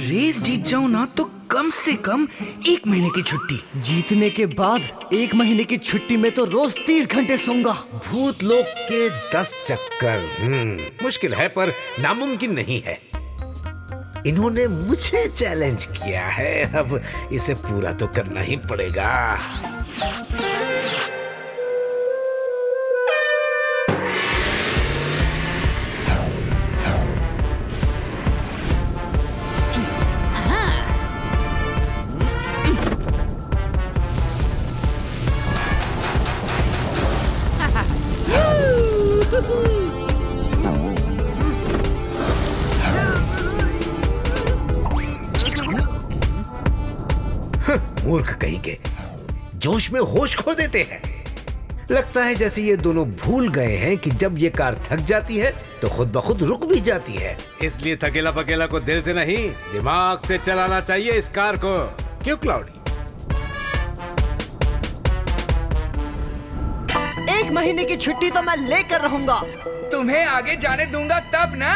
Race जीत जाऊं ना तो कम से कम 1 महीने की छुट्टी। जीतने के बाद 1 महीने की छुट्टी में तो रोज 30 घंटे सोऊंगा। भूत लोक के 10 चक्कर मुश्किल है पर नामुमकिन नहीं है। इन्होंने मुझे चैलेंज किया है, अब इसे पूरा तो करना ही पड़ेगा। मूर्ख कहीं के, जोश में होश खो देते हैं। लगता है जैसे ये दोनों भूल गए हैं कि जब ये कार थक जाती है तो खुद ब खुद रुक भी जाती है। इसलिए थकेला पकेला को दिल से नहीं दिमाग से चलाना चाहिए इस कार को। क्यों क्लाउडी? 1 महीने की छुट्टी तो मैं लेकर रहूंगा। तुम्हें आगे जाने दूंगा तब ना।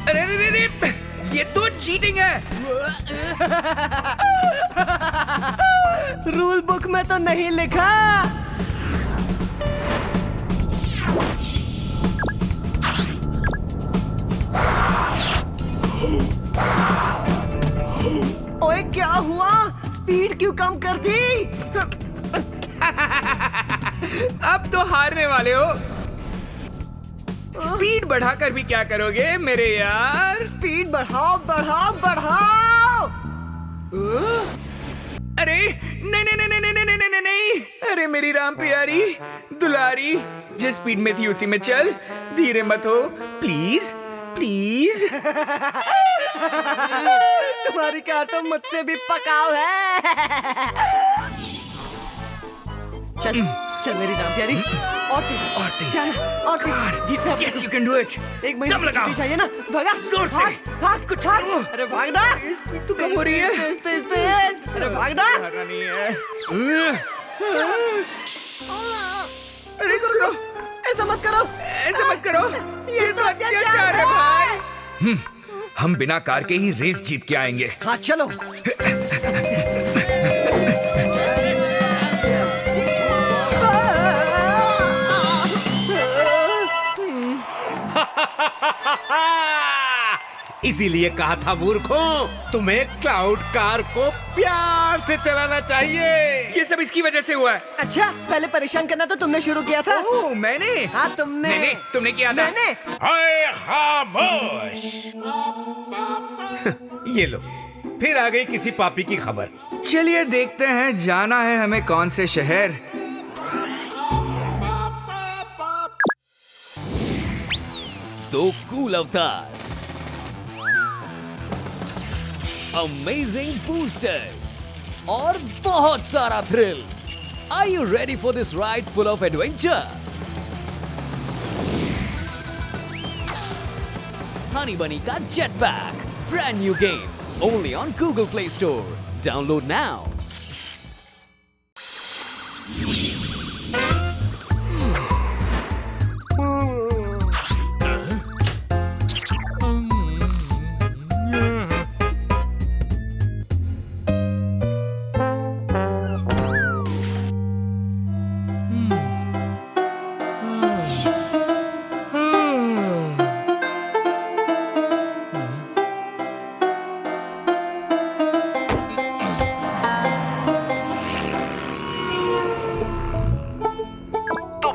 अरे अरे अरे, ये तो चीटिंग है। रूल बुक में तो नहीं लिखा। ओए क्या हुआ? स्पीड क्यों कम कर दी? अब तो हारने वाले हो। स्पीड बढ़ाकर भी क्या करोगे मेरे यार? स्पीड बढ़ाओ बढ़ाओ बढ़ाओ। अरे नहीं नहीं नहीं नहीं नहीं नहीं नहीं नहीं। अरे मेरी राम प्यारी दुलारी, जिस स्पीड में थी उसी में चल, धीरे मत हो प्लीज प्लीज। तुम्हारी कार तो मुझसे भी पकाओ है। चल चल मेरी राम प्यारी, और तेज चल, और तेज जीतना। Yes you can do it. 1 महीने दम लगाओ। की चाहिए ना, भागा जोर से। भाग कुछ भाग। अरे भागना, स्पीड तो कम हो रही है। तेज तेज तेज। अरे भागना। भागना नहीं है। अरे रुको, ऐसा मत करो, ऐसा मत करो। ये तो अत्याचार है भाई। हम बिना कार के ही रेस जीत के आएंगे। हाँ चलो। इसीलिए कहा था मूर्खों, तुम्हें क्लाउड कार को प्यार से चलाना चाहिए। ये सब इसकी वजह से हुआ है। अच्छा, पहले परेशान करना तो तुमने शुरू किया था। ओह मैंने? हाँ तुमने। नहीं तुमने किया था। मैंने। हाय खामोश। ये लो, फिर आ गई किसी पापी की खबर। चलिए देखते हैं जाना है हमें कौन से शहर। दो कूल अवतार्स, अमेजिंग बूस्टर्स और बहुत सारा thrill. Are you ready for this ride full of adventure? Honey bunny का jet pack, brand new game only on Google Play Store. Download now.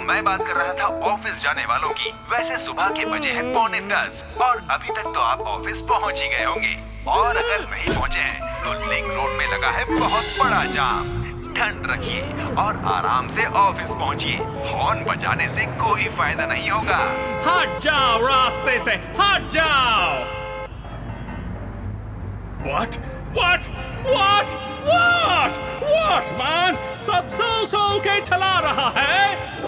मैं बात कर रहा था ऑफिस जाने वालों की। वैसे सुबह के बजे हैं 9:45 और अभी तक तो आप ऑफिस पहुंच ही गए होंगे। और अगर नहीं पहुंचे हैं तो लिंक रोड में लगा है बहुत बड़ा जाम। ठंड रखिए और आराम से ऑफिस पहुंचिए। हॉर्न बजाने से कोई फायदा नहीं होगा। हट जाओ रास्ते से, हट जाओ। What? What? What? What? What, man? सब सो के चला रहा है।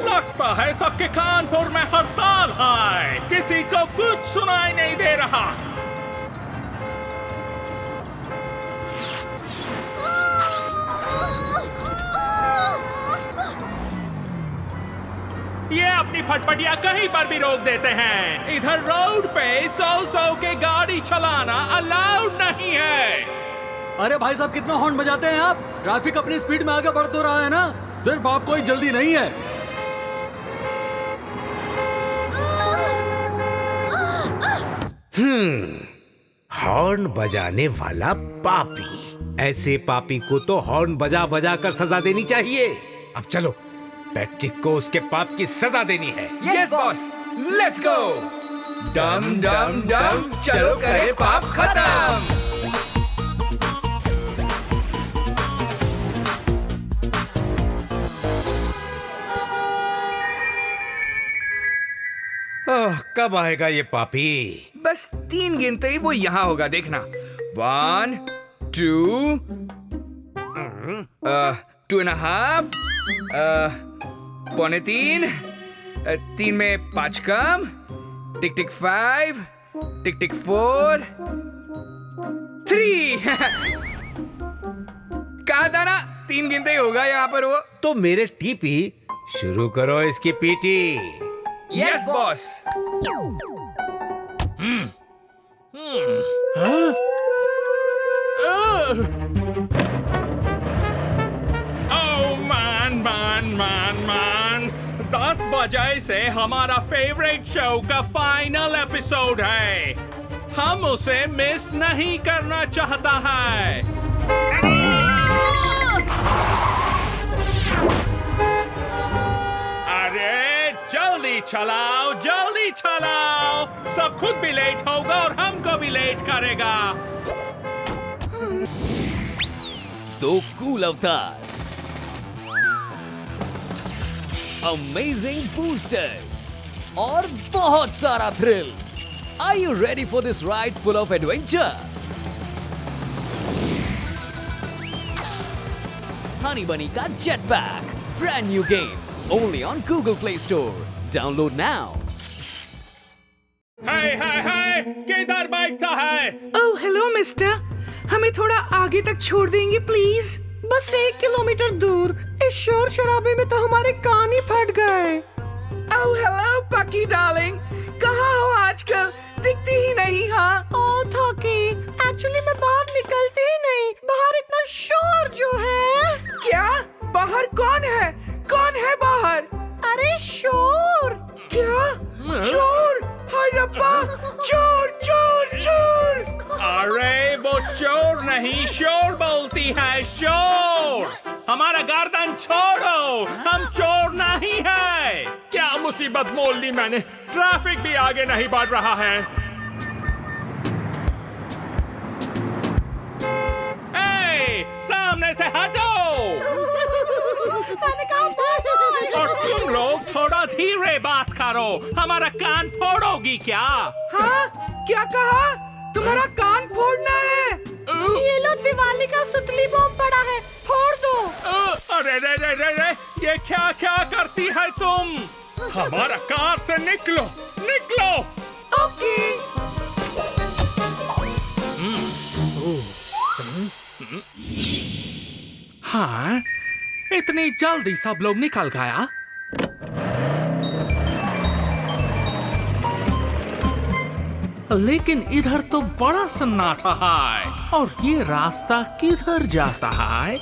लगता है सबके कानपुर में हड़ताल है। किसी को कुछ सुनाई नहीं दे रहा। अपनी फटफटिया कहीं पर भी रोक देते हैं। इधर रोड पे 100 के गाड़ी चलाना अलाउड नहीं है। अरे भाई साहब कितना हॉर्न बजाते हैं आप? ट्रैफिक अपनी स्पीड में आगे बढ़ तो रहा है ना, सिर्फ आपको ही जल्दी नहीं है। हॉर्न बजाने वाला पापी, ऐसे पापी को तो हॉर्न बजा बजा कर सजा देनी चाहिए। अब चलो, पैट्रिक को उसके पाप की सजा देनी है। Yes boss, let's go. डम डम डम, चलो करे पाप खत्म। कब आएगा ये पापी? बस 3 गिनते ही वो यहाँ होगा, देखना। 1 2 2.5 3.25 3 में 5 कम, टिक टिक 5 टिक टिक 4 3 कहा था ना 3 गिनते ही होगा यहाँ पर वो। तो मेरे टीपी शुरू करो इसकी पीटी। Yes boss. मान 10 बजे से हमारा फेवरेट शो का फाइनल एपिसोड है। हम उसे मिस नहीं करना चाहता है। अरे जल्दी चलाओ, सब खुद भी लेट होगा और हमको भी लेट करेगा। दो कूल अवतार्स, अमेजिंग बूस्टर्स और बहुत सारा thrill. Are you ready for this ride full of adventure? Honey Bunny का Jetpack, brand new game, only on Google Play Store. Download now. हाय किधर बैठता है? ओह हेलो मिस्टर, हमें थोड़ा आगे तक छोड़ देंगे प्लीज? बस 1 किलोमीटर दूर। इस शोर शराबे में तो हमारे कान ही फट गए। ओह हेलो पकी डार्लिंग, कहाँ हो आजकल? दिखती ही नहीं। हाँ ओह थकी, एक्चुअली मैं बाहर निकलती ही नहीं, बाहर इतना शोर जो है। क्या? बाहर कौन है? कौन है बाहर? अरे शोर। क्या? चोर? हाय रब्बा, चोर चोर चोर। अरे वो चोर नहीं, शोर बोलती है, शोर। हमारा गर्दन छोड़ो, हम चोर नहीं है। क्या मुसीबत मोल ली मैंने, ट्रैफिक भी आगे नहीं बढ़ रहा है। ए, सामने से हटो। मैंने कहा और तुम लोग थोड़ा धीरे बात करो, हमारा कान फोड़ोगी क्या? हाँ क्या कहा? तुम्हारा कान फोड़ना है? ये लो दिवाली का सुतली बम पड़ा है, फोड़ दो। अरे रे, ये क्या करती है तुम? हमारा कार से निकलो। ओके। हाँ, इतनी जल्दी सब लोग निकल गया? लेकिन इधर तो बड़ा सन्नाटा है, और ये रास्ता किधर जाता है?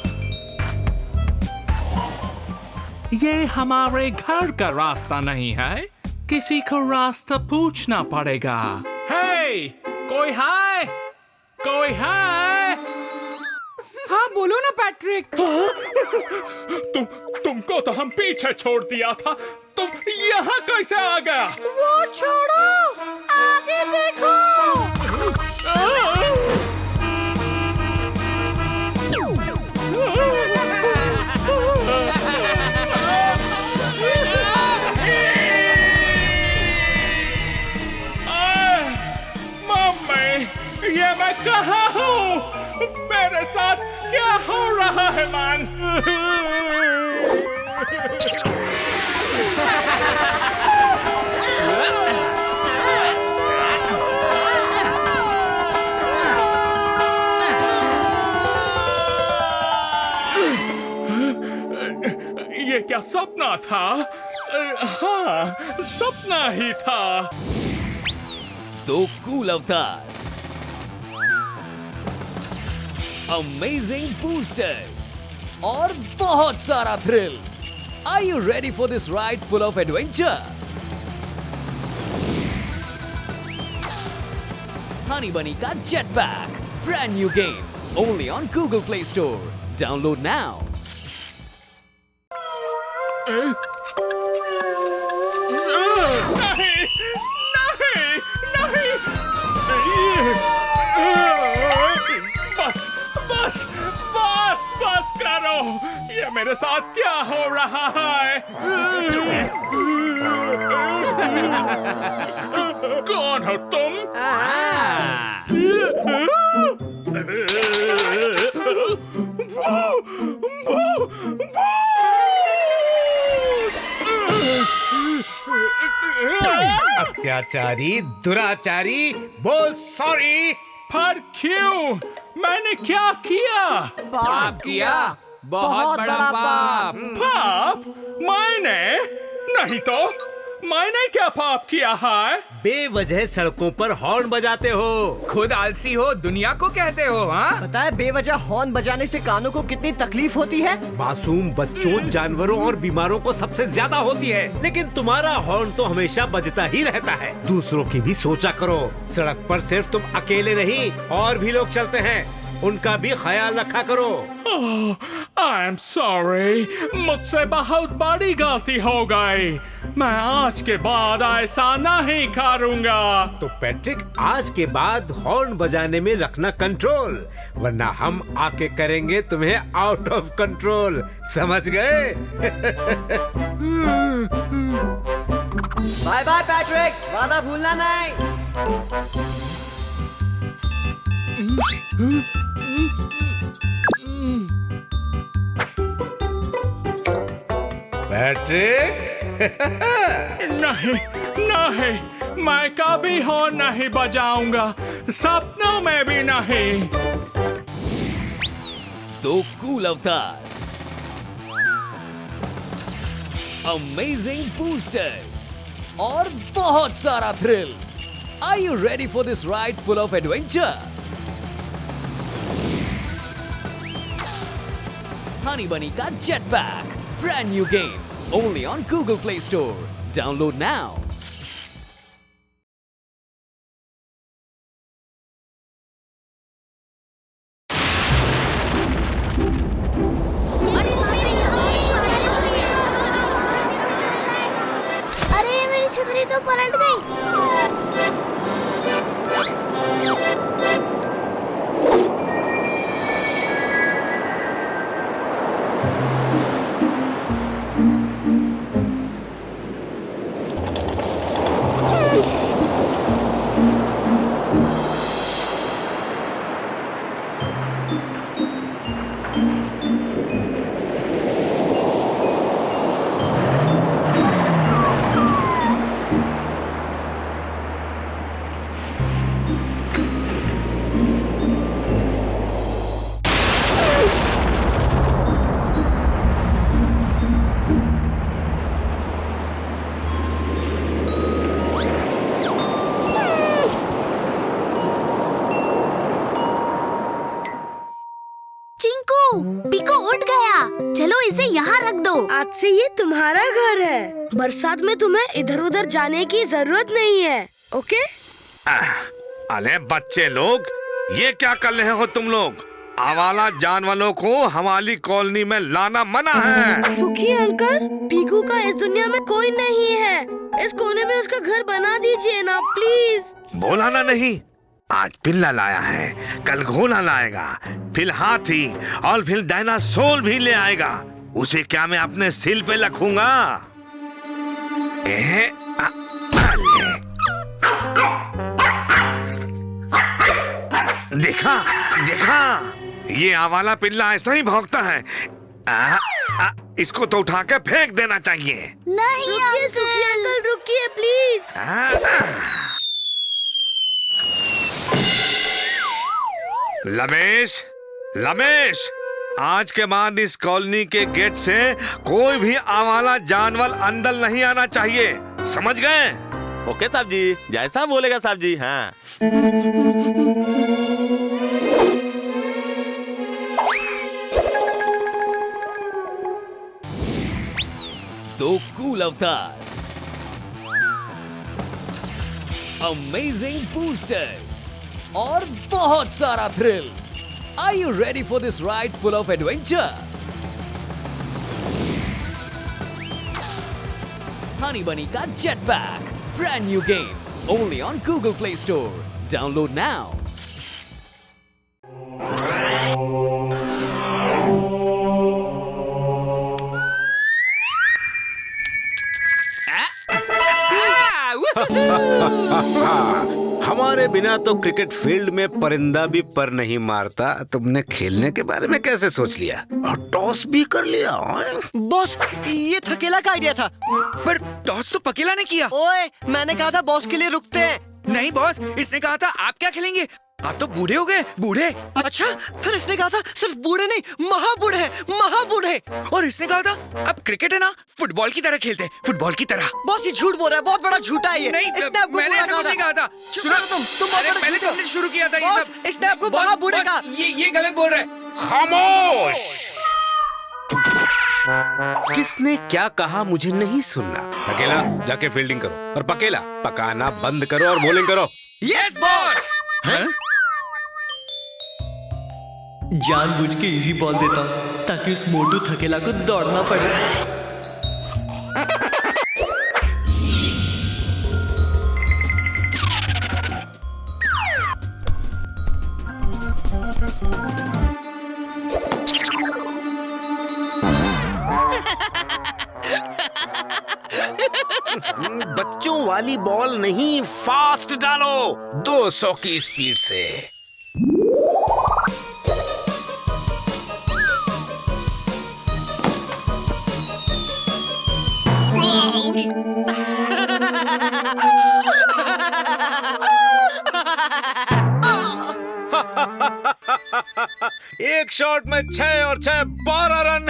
ये हमारे घर का रास्ता नहीं है, किसी को रास्ता पूछना पड़ेगा। हे, कोई है? हाँ बोलो ना पैट्रिक। तुमको तो हम पीछे छोड़ दिया था, तुम यहाँ कैसे आ गया? वो छोड़ो, आगे देखो। मम्मी, ये मैं कहाँ हूँ? मेरे साथ क्या हो रहा है मान? ये क्या सपना था? हाँ, सपना ही था। दो कूल अवतार्स, अमेजिंग बूस्टर्स और बहुत सारा thrill. Are you ready for this ride full of adventure? Honey Bunny का Jetpack, brand new game, only on Google Play Store. Download now. नहीं, नहीं, नहीं। बस, बस, बस, बस करो। ये मेरे साथ क्या हो रहा है? कौन हो तुम? अत्याचारी, दुराचारी, बोल सॉरी। पर क्यों? मैंने क्या किया? पाप किया, बहुत बड़ा पाप। पाप? मैंने? नहीं तो मैंने क्या पाप किया है? बेवजह सड़कों पर हॉर्न बजाते हो। खुद आलसी हो, दुनिया को कहते हो, हाँ? पता है बेवजह हॉर्न बजाने से कानों को कितनी तकलीफ होती है? मासूम बच्चों, जानवरों और बीमारों को सबसे ज्यादा होती है, लेकिन तुम्हारा हॉर्न तो हमेशा बजता ही रहता है। दूसरों की भी सोचा करो। सड़क पर सिर्फ तुम अकेले नहीं, और भी लोग चलते हैं, उनका भी ख्याल रखा करो। आई एम सॉरी, मुझसे बहुत बड़ी गलती हो गई। मैं आज के बाद ऐसा नहीं करूँगा। तो पैट्रिक, आज के बाद हॉर्न बजाने में रखना कंट्रोल, वरना हम आके करेंगे तुम्हें आउट ऑफ कंट्रोल। समझ गए? बाय बाय पैट्रिक, वादा भूलना नहीं। पैट्रिक, नहीं, नहीं, मैं कभी हॉर्न नहीं बजाऊंगा, सपनों में भी नहीं। दो कूल अवतार्स, अमेजिंग बूस्टर्स और बहुत सारा thrill. Are you ready for this ride full of adventure? Honey Bunny का Jetpack, brand new game, only on Google Play Store. Download now. अरे मेरी छतरी तो पलट गई। पिको उठ गया। चलो इसे यहाँ रख दो। आज से ये तुम्हारा घर है। बरसात में तुम्हें इधर उधर जाने की जरूरत नहीं है, ओके? अरे बच्चे लोग, ये क्या कर रहे हो तुम लोग? आवारा जानवरों को हमारी कॉलोनी में लाना मना है। सुखी अंकल, पीकू का इस दुनिया में कोई नहीं है। इस कोने में उसका घर बना दीजिए ना, प्लीज। बोला ना नहीं। आज पिल्ला लाया है, कल घोड़ा लाएगा, फिर हाथी और फिर डायनासोर भी ले आएगा। उसे क्या मैं अपने सिर पे रखूंगा? देखा देखा, ये आवारा पिल्ला ऐसा ही भौंकता है। इसको तो उठा के फेंक देना चाहिए। नहीं रुकिए सुखी अंकल, रुकिए प्लीज। रमेश, रमेश, आज के बाद इस कॉलोनी के गेट से कोई भी आवारा जानवर अंदर नहीं आना चाहिए, समझ गए? ओके साहब जी, जैसा बोलेगा साहब जी। हाँ। दो कूल अवतार्स, अमेजिंग बूस्टर्स और बहुत सारा thrill. Are you ready for this ride full of adventure? Honey Bunny का Jetpack, brand new game, only on Google Play Store. Download now. हमारे बिना तो क्रिकेट फील्ड में परिंदा भी पर नहीं मारता। तुमने खेलने के बारे में कैसे सोच लिया और टॉस भी कर लिया? बॉस, ये थकेला का आइडिया था। पर टॉस तो पकेला ने किया। ओए, मैंने कहा था बॉस के लिए रुकते हैं। नहीं बॉस, इसने कहा था आप क्या खेलेंगे, आप तो बूढ़े हो गए, बूढ़े। अच्छा, फिर इसने कहा था सिर्फ बूढ़े नहीं, महाबूढ़े, महाबूढ़े। और इसने कहा था अब क्रिकेट है ना, फुटबॉल की तरह खेलते हैं, फुटबॉल की तरह। बॉस, ये झूठ बोल रहा है, बहुत बड़ा झूठा है ये। नहीं, मैंने ऐसा कुछ नहीं कहा था। सुनो तुम पहले तुमने शुरू किया था ये सब। इसने आपको महाबूढ़े कहा। ये गलत बोल रहा है। खामोश! किसने क्या कहा मुझे नहीं सुनना। पकेला जाके फील्डिंग करो और पकेला पकाना बंद करो और बॉलिंग करो। Yes boss. जानबूझ के इजी बॉल देता हूँ ताकि उस मोटू थकेला को दौड़ना पड़े। बच्चों वाली बॉल नहीं, फास्ट डालो 200 की स्पीड से। एक शॉट में 6 और 6 12 रन।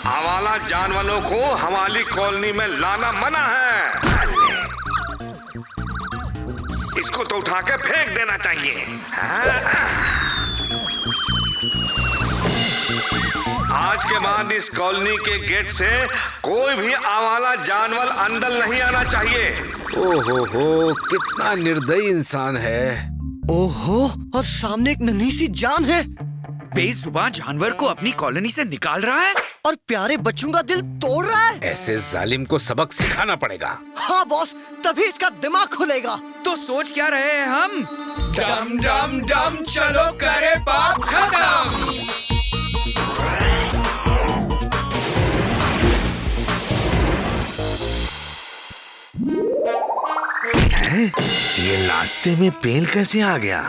आवारा जानवरों को हमारी कॉलोनी में लाना मना है। इसको तो उठा के फेंक देना चाहिए। आज के बाद इस कॉलोनी के गेट से कोई भी आवारा जानवर अंदर नहीं आना चाहिए। ओहो हो, कितना निर्दयी इंसान है। ओहो, और सामने एक नन्ही सी जान है। बेजुबान जानवर को अपनी कॉलोनी से निकाल रहा है और प्यारे बच्चों का दिल तोड़ रहा है। ऐसे जालिम को सबक सिखाना पड़ेगा। हाँ बॉस, तभी इसका दिमाग खुलेगा। तो सोच क्या रहे हैं हम? डम डम डम चलो करे पाप खत्म। ये रास्ते में पेल कैसे आ गया?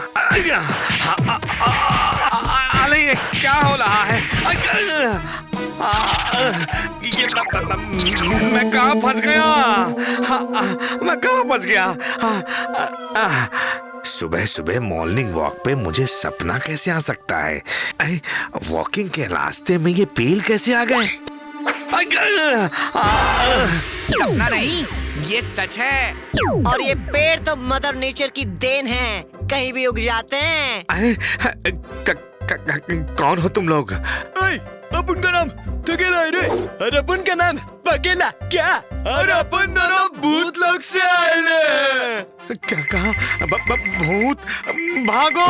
अरे ये क्या हो रहा है? मैं कहाँ फंस गया? मैं कहाँ फंस गया? सुबह सुबह मॉर्निंग वॉक पे मुझे सपना कैसे आ सकता है? वॉकिंग के रास्ते में ये पेल कैसे आ गए? सपना नहीं, ये सच है। और ये पेड़ तो मदर नेचर की देन है, कहीं भी उग जाते हैं। कौन हो तुम लोग? अपन का नाम थकेला है रे। और अपन का नाम पकेला क्या? और अपन दोनों भूत लोग से आए ले। क्या कहा? भूत? भागो!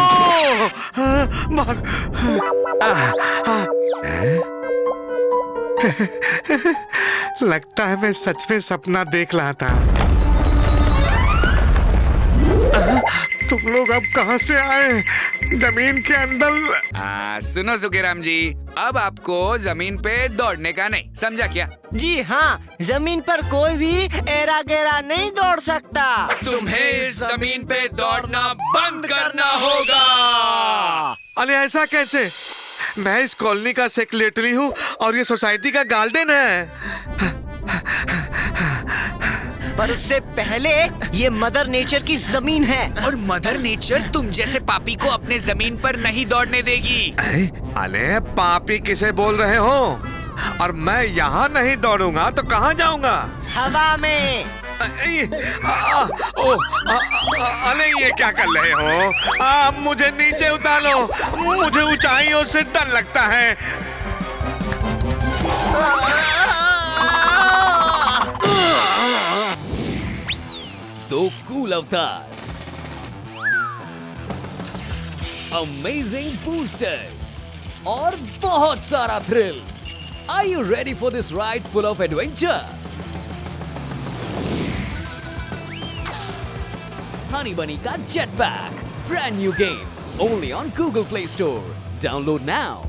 लगता है मैं सच में सपना देख रहा था। तुम लोग अब कहां से आए? जमीन के अंदर? सुनो सुखीराम जी, अब आपको जमीन पे दौड़ने का नहीं, समझा क्या? जी हाँ, जमीन पर कोई भी एरा गेरा नहीं दौड़ सकता। तुम्हें इस जमीन पे दौड़ना बंद करना होगा। अरे ऐसा कैसे? मैं इस कॉलोनी का सेक्रेटरी हूँ और ये सोसाइटी का गार्डन है। पर उससे पहले ये मदर नेचर की जमीन है। और मदर नेचर तुम जैसे पापी को अपने जमीन पर नहीं दौड़ने देगी। अरे पापी किसे बोल रहे हो? और मैं यहाँ नहीं दौड़ूंगा तो कहाँ जाऊंगा? हवा में। अरे ये क्या कर रहे हो? मुझे नीचे उतारो, मुझे ऊंचाइयों से डर लगता है। दो कूल अवतार्स, अमेजिंग बूस्टर्स और बहुत सारा thrill. Are you ready for this ride full of adventure? Honey Bunny का Jetpack, brand new game, only on Google Play Store. Download now.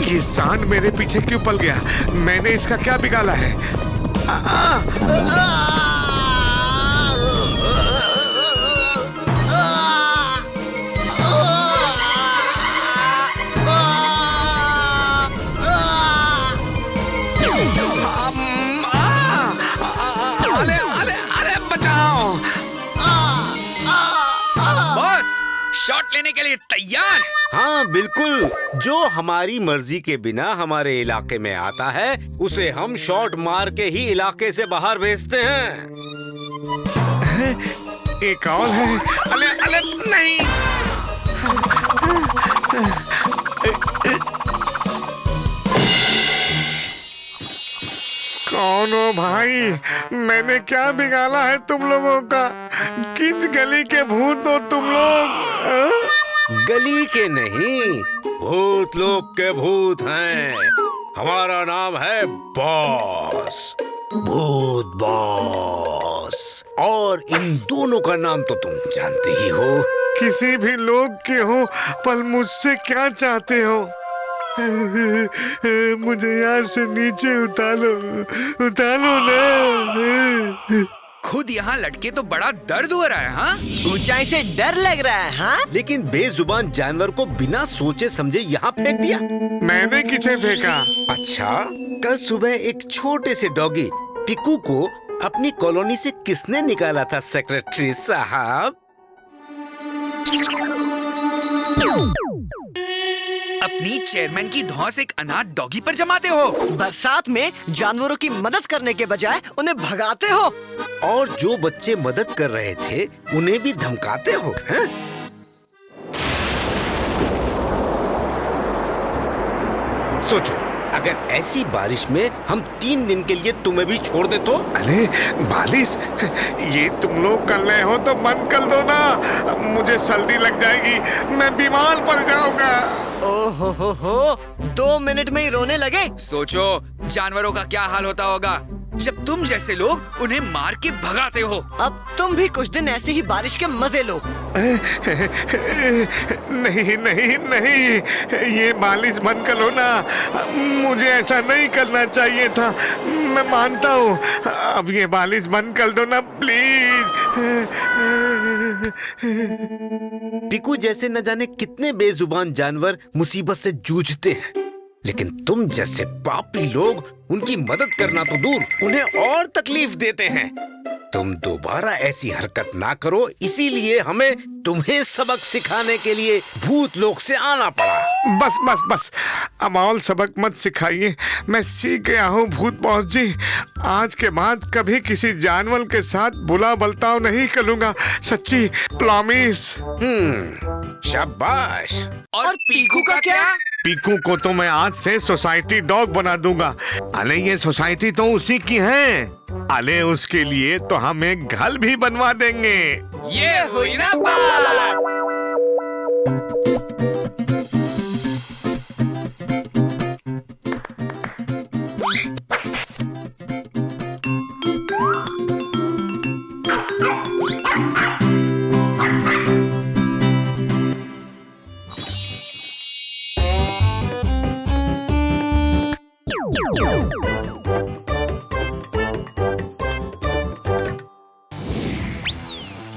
ये सांड मेरे पीछे क्यों पल गया? मैंने इसका क्या बिगाड़ा है? अरे बचाओ! बॉस, शॉट लेने के लिए तैयार? हाँ बिल्कुल, जो हमारी मर्जी के बिना हमारे इलाके में आता है उसे हम शॉट मार के ही इलाके से बाहर भेजते हैं। एक और है। अरे अरे नहीं। कौन हो भाई? मैंने क्या बिगाड़ा है तुम लोगों का? किस गली के भूत हो तुम लोग? गली के नहीं, भूत लोग के भूत हैं। हमारा नाम है बॉस, भूत बॉस। और इन दोनों का नाम तो तुम जानते ही हो। किसी भी लोग के हो, पर मुझसे क्या चाहते हो? मुझे यहाँ से नीचे उतारो ना। खुद यहाँ लटके तो बड़ा दर्द हो रहा है। हाँ, ऊंचाई से डर लग रहा है। हाँ, लेकिन बेजुबान जानवर को बिना सोचे समझे यहाँ फेंक दिया। मैंने किसे फेंका? अच्छा, कल सुबह एक छोटे से डॉगी पिकू को अपनी कॉलोनी से किसने निकाला था सेक्रेटरी साहब? अपनी चेयरमैन की धौंस एक अनाथ डॉगी पर जमाते हो। बरसात में जानवरों की मदद करने के बजाय उन्हें भगाते हो। और जो बच्चे मदद कर रहे थे उन्हें भी धमकाते हो, हैं? सोचो, अगर ऐसी बारिश में हम 3 दिन के लिए तुम्हें भी छोड़ दे तो? अरे बारिश, ये तुम लोग कर रहे हो तो बंद कर दो ना। मुझे सर्दी लग जाएगी, मैं बीमार पड़ जाऊंगा। ओहो हो, 2 मिनट में ही रोने लगे। सोचो जानवरों का क्या हाल होता होगा जब तुम जैसे लोग उन्हें मार के भगाते हो। अब तुम भी कुछ दिन ऐसे ही बारिश के मजे लो। नहीं नहीं नहीं, ये बारिश बंद करो ना। मुझे ऐसा नहीं करना चाहिए था, मैं मानता हूँ। अब ये बारिश बंद कर दो ना प्लीज। पिकू जैसे न जाने कितने बेजुबान जानवर मुसीबत से जूझते हैं, लेकिन तुम जैसे पापी लोग उनकी मदद करना तो दूर, उन्हें और तकलीफ देते हैं। तुम दोबारा ऐसी हरकत ना करो, इसीलिए हमें तुम्हें सबक सिखाने के लिए भूत लोक से आना पड़ा। बस बस बस, अब और सबक मत सिखाइए, मैं सीख गया हूँ भूत बॉस जी। आज के बाद कभी किसी जानवर के साथ बुरा बर्ताव नहीं करूँगा, सच्ची प्रॉमिस। शाबाश। और पीकू का क्या? पीकू को तो मैं आज से सोसाइटी डॉग बना दूंगा। अरे ये सोसाइटी तो उसी की है। अरे उसके लिए तो हम एक घर भी बनवा देंगे। ये हुई ना बात।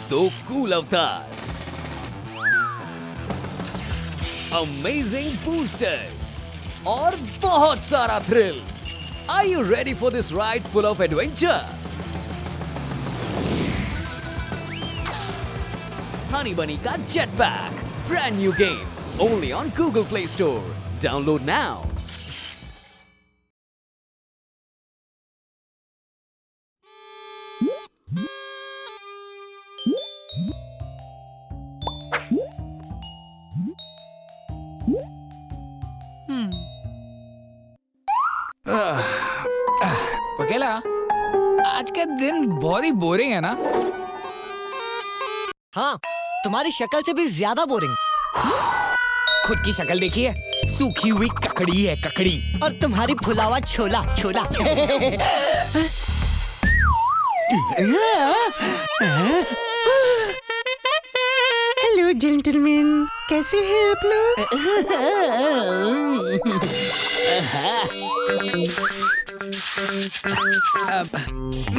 दो cool cool avatars, amazing boosters और बहुत सारा thrill. Are you ready for this ride full of adventure? Honey Bunny का Jetpack, brand new game, only on Google Play Store. Download now. पकेला, आज का दिन बहुत ही बोरिंग है ना? हाँ, तुम्हारी शक्ल से भी ज्यादा बोरिंग। खुद की शक्ल देखिए, सूखी हुई ककड़ी है ककड़ी। और तुम्हारी फुलावा छोला छोला। हेलो जेंटलमैन, कैसे हैं आप लोग?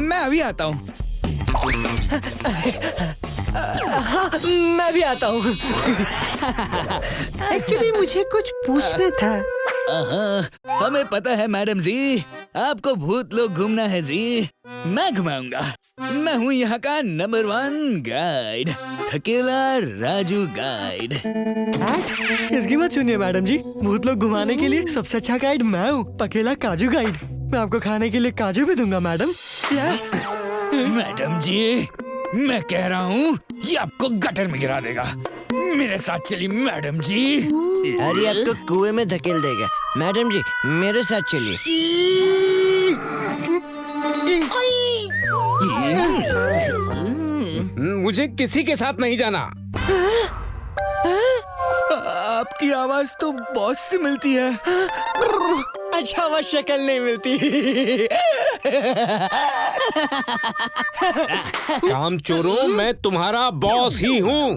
मैं अभी आता हूँ। मैं भी आता हूँ। एक्चुअली मुझे कुछ पूछना था। हमें पता है मैडम जी, आपको भूत लोग घूमना है जी। मैं घुमाऊंगा। मैं हूँ यहाँ का नंबर 1 गाइड, थकेला राजू गाइड। इसकी मत सुनिए मैडम जी, भूत लोग घुमाने के लिए सबसे अच्छा गाइड मैं हूँ, पकेला काजू गाइड। मैं आपको खाने के लिए काजू भी दूंगा मैडम। मैडम जी, मैं कह रहा हूँ ये आपको गटर में गिरा देगा। मेरे साथ चलिए मैडम जी। अरे आपको कुएं में धकेल देगा। मैडम जी मेरे साथ चलिए। मुझे किसी के साथ नहीं जाना। आपकी आवाज तो बॉस से मिलती है। अच्छा, वो शक्ल नहीं मिलती। काम चोरों, मैं तुम्हारा बॉस ही हूँ।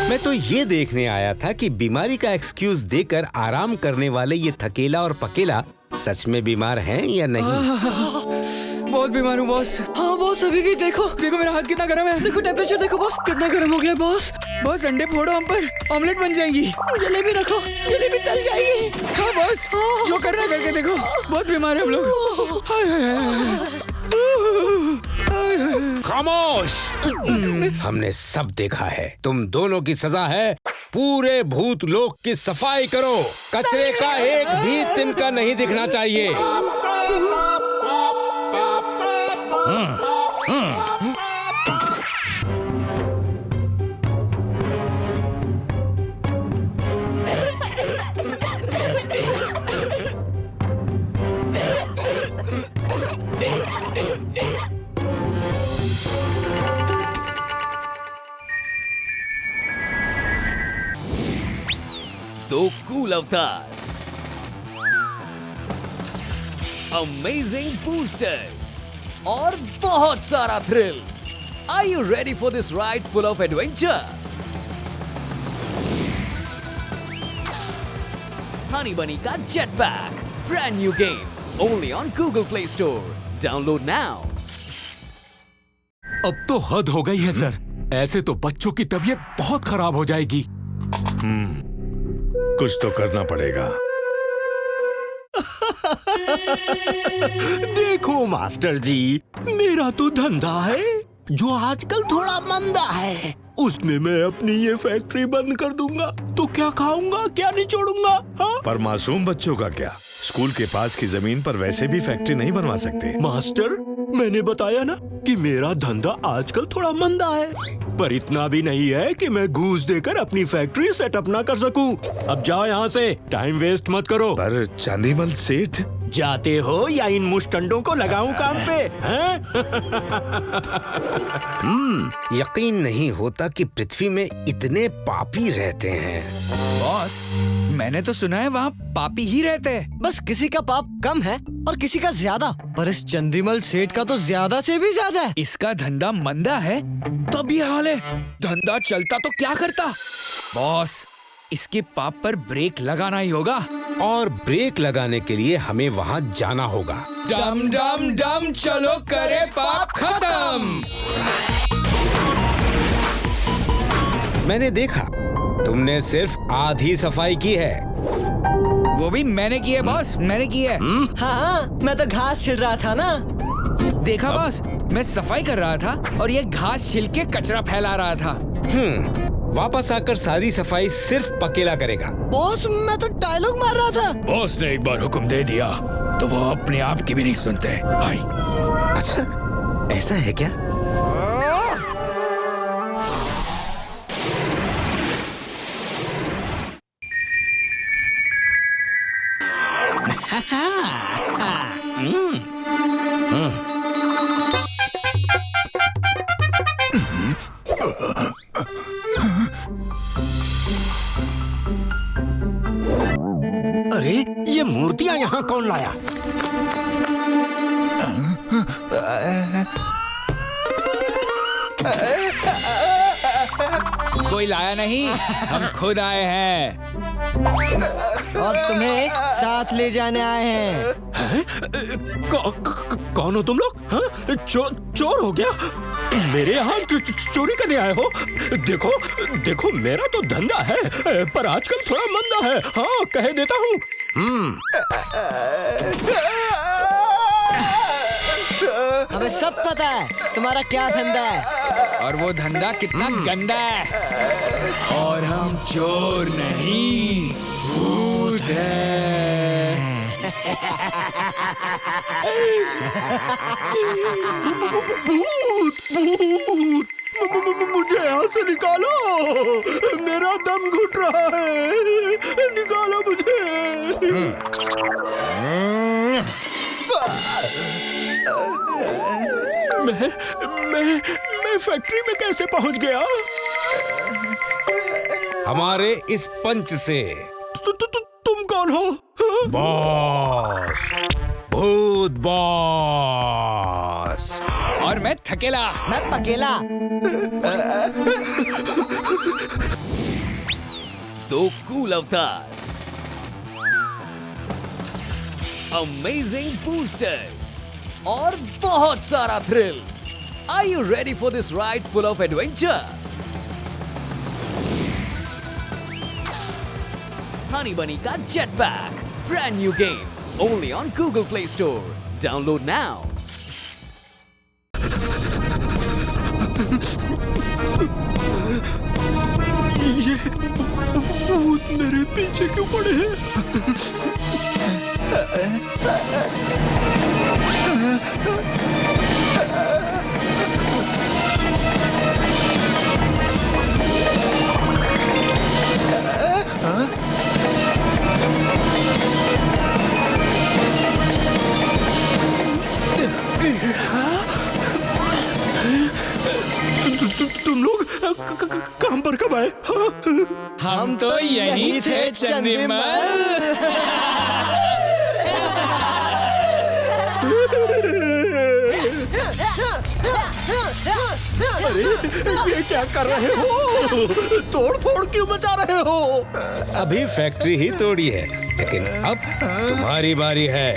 मैं तो ये देखने आया था कि बीमारी का एक्सक्यूज देकर आराम करने वाले ये थकेला और पकेला सच में बीमार हैं या नहीं। बहुत बीमार हूँ बॉस। हाँ बॉस, अभी भी देखो मेरा हाथ कितना गर्म है। देखो टेम्परेचर देखो बॉस, कितना गर्म हो गया बॉस। बॉस अंडे फोड़ो हम पर, ऑमलेट बन जाएंगी। जलेबी रखो, जलेबी तल जाएगी। हाँ बॉस, जो करना करके देखो। बहुत बीमार है हम लोग। खामोश! हमने सब देखा है। तुम दोनों की सजा है पूरे भूत लोक की सफाई करो। कचरे का एक भी तिनका नहीं दिखना चाहिए। So cool avatars, amazing boosters और बहुत सारा thrill. Are you ready for this ride full of adventure? Honey Bunny का Jetpack, brand new game, only on Google Play Store. Download now. अब तो हद हो गई है सर। ऐसे तो बच्चों की तबीयत बहुत खराब हो जाएगी। कुछ तो करना पड़ेगा। देखो मास्टर जी, मेरा तो धंधा है जो आजकल थोड़ा मंदा है। उसमें मैं अपनी ये फैक्ट्री बंद कर दूंगा तो क्या खाऊंगा, क्या निचोड़ूंगा? हाँ? पर मासूम बच्चों का क्या? स्कूल के पास की जमीन पर वैसे भी फैक्ट्री नहीं बनवा सकते। मास्टर, मैंने बताया ना कि मेरा धंधा आजकल थोड़ा मंदा है, पर इतना भी नहीं है कि मैं घूस देकर अपनी फैक्ट्री सेटअप ना कर सकूं। अब जाओ यहाँ से, टाइम वेस्ट मत करो। पर चांदीमल सेठ, जाते हो या इन मुस्टंडों को लगाऊं काम पे? हैं? यकीन नहीं होता कि पृथ्वी में इतने पापी रहते हैं। बॉस, मैंने तो सुना है वहाँ पापी ही रहते हैं। बस किसी का पाप कम है और किसी का ज्यादा, पर इस चंदीमल सेठ का तो ज्यादा से भी ज्यादा है। इसका धंधा मंदा है तब ये हाल है। धंधा चलता तो क्या करता? बॉस, इसके पाप पर ब्रेक लगाना ही होगा। और ब्रेक लगाने के लिए हमें वहाँ जाना होगा। डम डम डम, चलो करे पाप खत्म। मैंने देखा तुमने सिर्फ आधी सफाई की है। वो भी मैंने की है बॉस, मैंने की है। हाँ, मैं तो घास छिल रहा था ना। देखा बॉस, मैं सफाई कर रहा था और ये घास छिल के कचरा फैला रहा था। वापस आकर सारी सफाई सिर्फ पकेला करेगा। बॉस, मैं तो डायलॉग मार रहा था। बॉस ने एक बार हुक्म दे दिया तो वो अपने आप की भी नहीं सुनते। हाय। अच्छा, ऐसा है क्या? अरे ये मूर्तियां यहाँ कौन लाया? कोई लाया नहीं, हम खुद आए हैं और तुम्हें साथ ले जाने आए हैं। कौन हो तुम लोग? हाँ? चोर हो क्या? मेरे यहाँ चोरी करने आए हो? देखो देखो, मेरा तो धंधा है पर आजकल थोड़ा मंदा है। हाँ, कह देता हूँ। हमें सब पता है तुम्हारा क्या धंधा है और वो धंधा कितना गंदा है। और हम चोर नहीं, भूत हैं। भूत! मुझे यहाँ से निकालो, मेरा दम घुट रहा है, निकालो मुझे। मैं फैक्ट्री में कैसे पहुँच गया? हमारे इस पंच से। तुम कौन हो? बॉस, भूत बॉस। और मैं थकेला। मैं पकेला। दो कूल अवतार्स, अमेजिंग बूस्टर्स और बहुत सारा thrill. Are you ready for this ride full of adventure? Honey Bunny का Jetpack, brand new game, only on Google Play Store. Download now. ये भूत मेरे पीछे क्यों पड़े हैं? तुम लोग काम पर कब आए? हम तो यही थे चंदीमल। अरे ये क्या कर रहे हो? तोड़ फोड़ क्यों मचा रहे हो? अभी फैक्ट्री ही तोड़ी है, लेकिन अब तुम्हारी बारी है।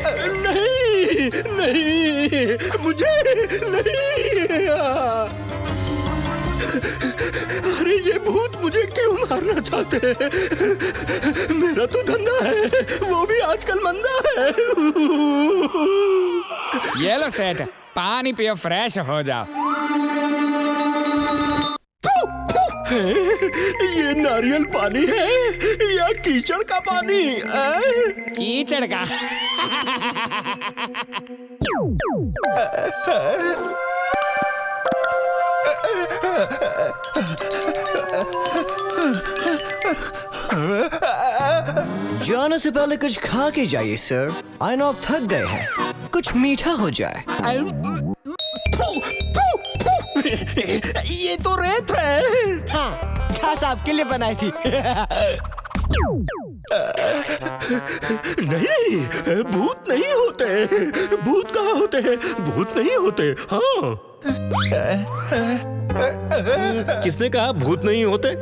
नहीं नहीं, मुझे नहीं। अरे ये भूत मुझे क्यों मारना चाहते हैं? मेरा तो धंधा है, वो भी आजकल मंदा है। ये लो सेठ, पानी पियो, फ्रेश हो जाओ। ये नारियल पानी है या कीचड़ का पानी? कीचड़ का। जाने से पहले कुछ खा के जाइए सर। आई नो आप थक गए हैं, कुछ मीठा हो जाए। ये तो रेत है। हाँ, खास आपके लिए बनाई थी। नहीं, भूत नहीं होते। भूत कहाँ होते हैं? भूत नहीं होते। हाँ। किसने कहा भूत नहीं होते?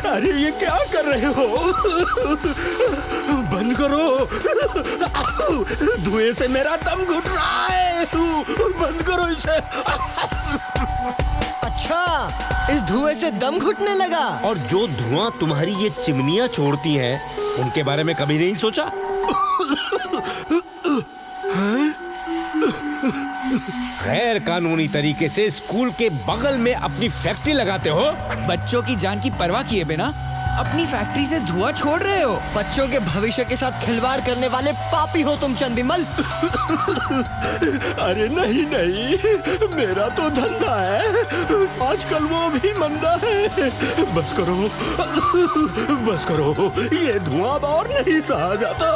अरे ये क्या कर रहे हो? बंद करो। धुएं से मेरा दम घुट रहा है। बंद करो इसे। अच्छा, इस धुएं से दम घुटने लगा। और जो धुआं तुम्हारी ये चिमनियां छोड़ती हैं, उनके बारे में कभी नहीं सोचा? गैर कानूनी तरीके से स्कूल के बगल में अपनी फैक्ट्री लगाते हो। बच्चों की जान की परवाह किए बिना अपनी फैक्ट्री से धुआं छोड़ रहे हो। बच्चों के भविष्य के साथ खिलवाड़ करने वाले पापी हो तुम चंद बिमल। अरे नहीं नहीं, मेरा तो धंधा है, आजकल वो भी मंदा है। बस करो, बस करो, ये धुआं और नहीं सहा जाता।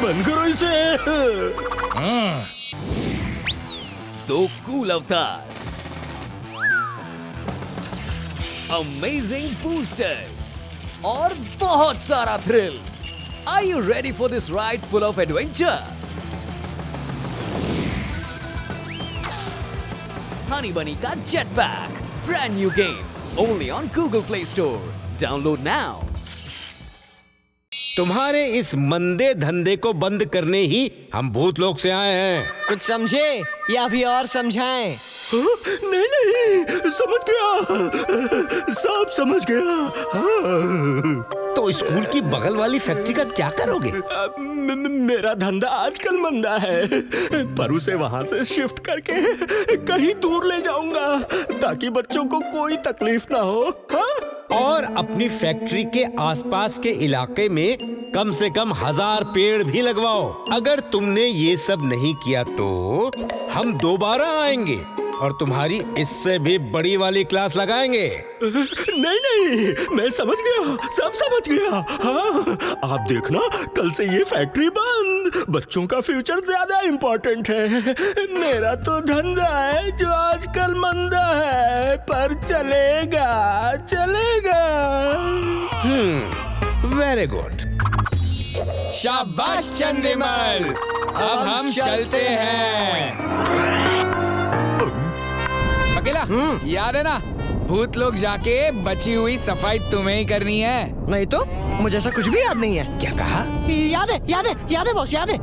बंद करो इसे। दो कूल अवतार्स, अमेजिंग बूस्टर्स और बहुत सारा thrill. Are you ready for this ride full of adventure? Honey Bunny का Jetpack, brand new game, only on Google Play Store. Download now. तुम्हारे इस मंदे धंधे को बंद करने ही हम भूतलोक से आए हैं। कुछ समझे या अभी और समझाएं? नहीं नहीं, समझ गया, सब समझ गया। हाँ। तो स्कूल की बगल वाली फैक्ट्री का क्या करोगे? मेरा धंधा आजकल मंदा है, पर उसे वहाँ से शिफ्ट करके कहीं दूर ले जाऊंगा ताकि बच्चों को कोई तकलीफ ना हो। हाँ? और अपनी फैक्ट्री के आसपास के इलाके में कम से कम 1000 पेड़ भी लगवाओ। अगर तुमने ये सब नहीं किया तो हम दोबारा आएंगे और तुम्हारी इससे भी बड़ी वाली क्लास लगाएंगे। नहीं नहीं, मैं समझ गया, सब समझ गया। हाँ, आप देखना, कल से ये फैक्ट्री बंद। बच्चों का फ्यूचर ज्यादा इम्पोर्टेंट है। मेरा तो धंधा है जो आजकल मंदा है, पर चलेगा चलेगा। Very good. शाबाश चंदिमल, अब हम चलते हैं। अकेला याद है ना, भूत लोग जाके बची हुई सफाई तुम्हें ही करनी है। नहीं तो मुझे ऐसा कुछ भी याद नहीं है। क्या कहा? याद है, याद है, याद है बॉस, याद है।